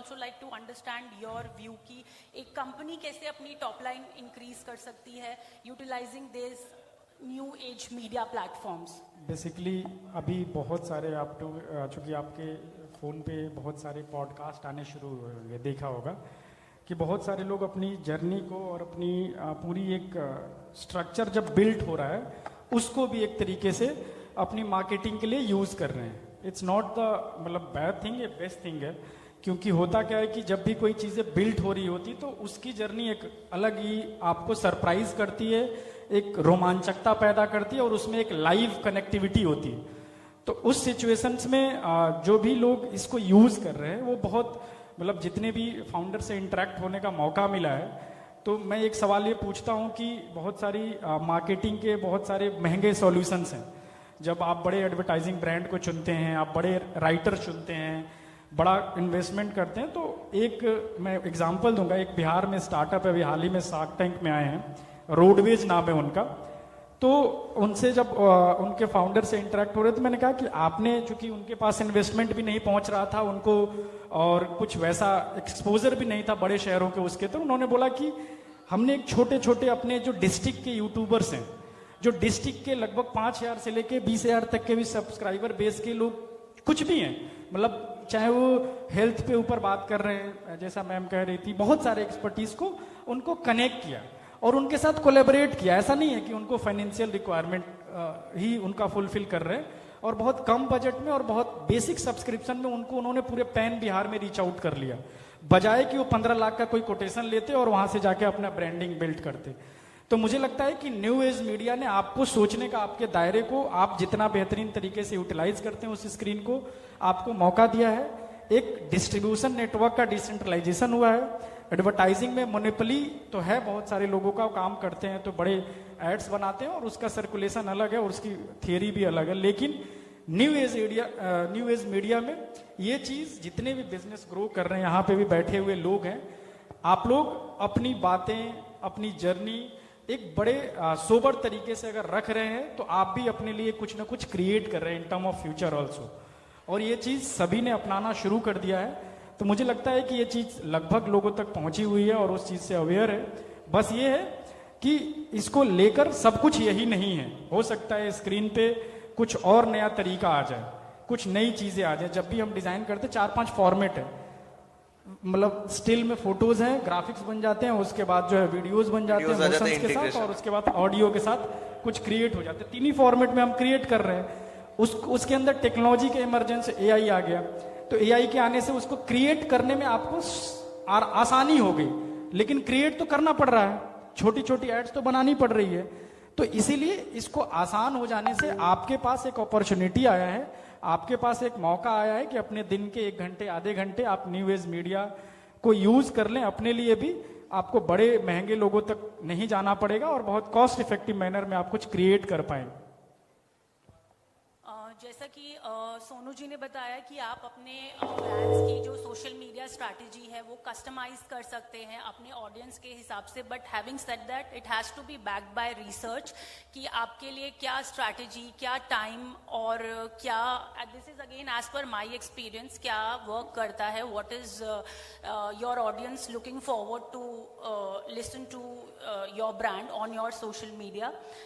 also like to understand your view कि एक company कैसे अपनी top line increase कर सकती है utilizing this new age media platforms. Basically अभी बहुत सारे आप तो चूँकि आपके फ़ोन पे बहुत सारे पॉडकास्ट आने शुरू हुए, देखा होगा कि बहुत सारे लोग अपनी जर्नी को और अपनी पूरी एक स्ट्रक्चर जब बिल्ट हो रहा है उसको भी एक तरीके से अपनी मार्केटिंग के लिए यूज़ कर रहे हैं. इट्स नॉट द मतलब बैड थिंग, ये बेस्ट थिंग है. क्योंकि होता क्या है कि जब भी कोई चीज़ें बिल्ट हो रही होती तो उसकी जर्नी एक अलग ही आपको सरप्राइज करती है, एक रोमांचकता पैदा करती है और उसमें एक लाइव कनेक्टिविटी होती है. तो उस सिचुएशंस में जो भी लोग इसको यूज़ कर रहे हैं वो बहुत मतलब जितने भी फाउंडर से इंटरेक्ट होने का मौका मिला है तो मैं एक सवाल ये पूछता हूँ कि बहुत सारी मार्केटिंग के बहुत सारे महंगे सॉल्यूशंस हैं. जब आप बड़े एडवर्टाइजिंग ब्रांड को चुनते हैं, आप बड़े राइटर चुनते हैं, बड़ा इन्वेस्टमेंट करते हैं, तो एक मैं एग्जांपल दूंगा. एक बिहार में स्टार्टअप है, अभी हाल ही में शार्क टैंक में आए हैं, रोडवेज नाम है उनका. तो उनसे जब उनके फाउंडर से इंटरेक्ट हो रहे थे, मैंने कहा कि आपने, चूंकि उनके पास इन्वेस्टमेंट भी नहीं पहुंच रहा था उनको और कुछ वैसा एक्सपोजर भी नहीं था बड़े शहरों के उसके, तो उन्होंने बोला कि हमने एक छोटे छोटे अपने जो डिस्ट्रिक्ट के यूट्यूबर्स हैं, जो डिस्ट्रिक्ट के लगभग 5,000 से लेके 20,000 तक के भी सब्सक्राइबर बेस के लोग कुछ भी हैं, मतलब चाहे वो हेल्थ पे ऊपर बात कर रहे हैं जैसा मैम कह रही थी, बहुत सारे एक्सपर्टीज को उनको कनेक्ट किया और उनके साथ कोलैबोरेट किया. ऐसा नहीं है कि उनको फाइनेंशियल रिक्वायरमेंट ही उनका फुलफिल कर रहे हैं, और बहुत कम बजट में और बहुत बेसिक सब्सक्रिप्शन में उन्होंने पूरे पैन बिहार में रीच आउट कर लिया, बजाय कि वो 15 लाख का कोई कोटेशन लेते और वहां से जाके अपना ब्रांडिंग बिल्ड करते. तो मुझे लगता है कि न्यू एज मीडिया ने आपको सोचने का, आपके दायरे को आप जितना बेहतरीन तरीके से यूटिलाइज करते हैं उस स्क्रीन को, आपको मौका दिया है. एक डिस्ट्रीब्यूशन नेटवर्क का डिसेंट्रलाइजेशन हुआ है. एडवर्टाइजिंग में मोनोपोली तो है, बहुत सारे लोगों का काम करते हैं तो बड़े एड्स बनाते हैं और उसका सर्कुलेशन अलग है और उसकी थियरी भी अलग है. लेकिन न्यू एज मीडिया में ये चीज, जितने भी बिजनेस ग्रो कर रहे हैं, यहाँ पे भी बैठे हुए लोग हैं, आप लोग अपनी बातें, अपनी जर्नी एक बड़े सोबर तरीके से अगर रख रहे हैं तो आप भी अपने लिए कुछ ना कुछ क्रिएट कर रहे हैं in term of future also. और ये चीज सभी ने अपनाना शुरू कर दिया है. तो मुझे लगता है कि ये चीज लगभग लोगों तक पहुंची हुई है और उस चीज से अवेयर है. बस ये है कि इसको लेकर सब कुछ यही नहीं है, हो सकता है स्क्रीन पे कुछ और नया तरीका आ जाए, कुछ नई चीजें आ जाए. जब भी हम डिजाइन करते 4-5 फॉर्मेट है, मतलब स्टिल में फोटोज हैं, ग्राफिक्स बन जाते हैं, उसके बाद जो है वीडियोस बन जाते हैं मोशंस के साथ, और उसके बाद ऑडियो के साथ कुछ क्रिएट हो जाते हैं. 3 ही फॉर्मेट में हम क्रिएट कर रहे हैं. उसके अंदर टेक्नोलॉजी के इमरजेंस, एआई आ गया, तो एआई के आने से उसको क्रिएट करने में आपको आसानी हो गई, लेकिन क्रिएट तो करना पड़ रहा है, छोटी छोटी एड्स तो बनानी पड़ रही है. तो इसीलिए इसको आसान हो जाने से आपके पास एक अपॉर्चुनिटी आया है, आपके पास एक मौका आया है कि अपने दिन के 1 घंटे, आधे घंटे आप न्यू एज मीडिया को यूज कर लें अपने लिए भी. आपको बड़े महंगे लोगों तक नहीं जाना पड़ेगा और बहुत कॉस्ट इफेक्टिव मैनर में आप कुछ क्रिएट कर पाएंगे. जैसा कि सोनू जी ने बताया कि आप अपने ब्रांड्स की जो सोशल मीडिया स्ट्रैटेजी है वो कस्टमाइज कर सकते हैं अपने ऑडियंस के हिसाब से, but having said that it has to be backed by research कि आपके लिए क्या स्ट्रैटेजी, क्या टाइम और क्या, this is again as per my experience, क्या वर्क करता है, what is your audience looking forward to listen to your brand on your social media.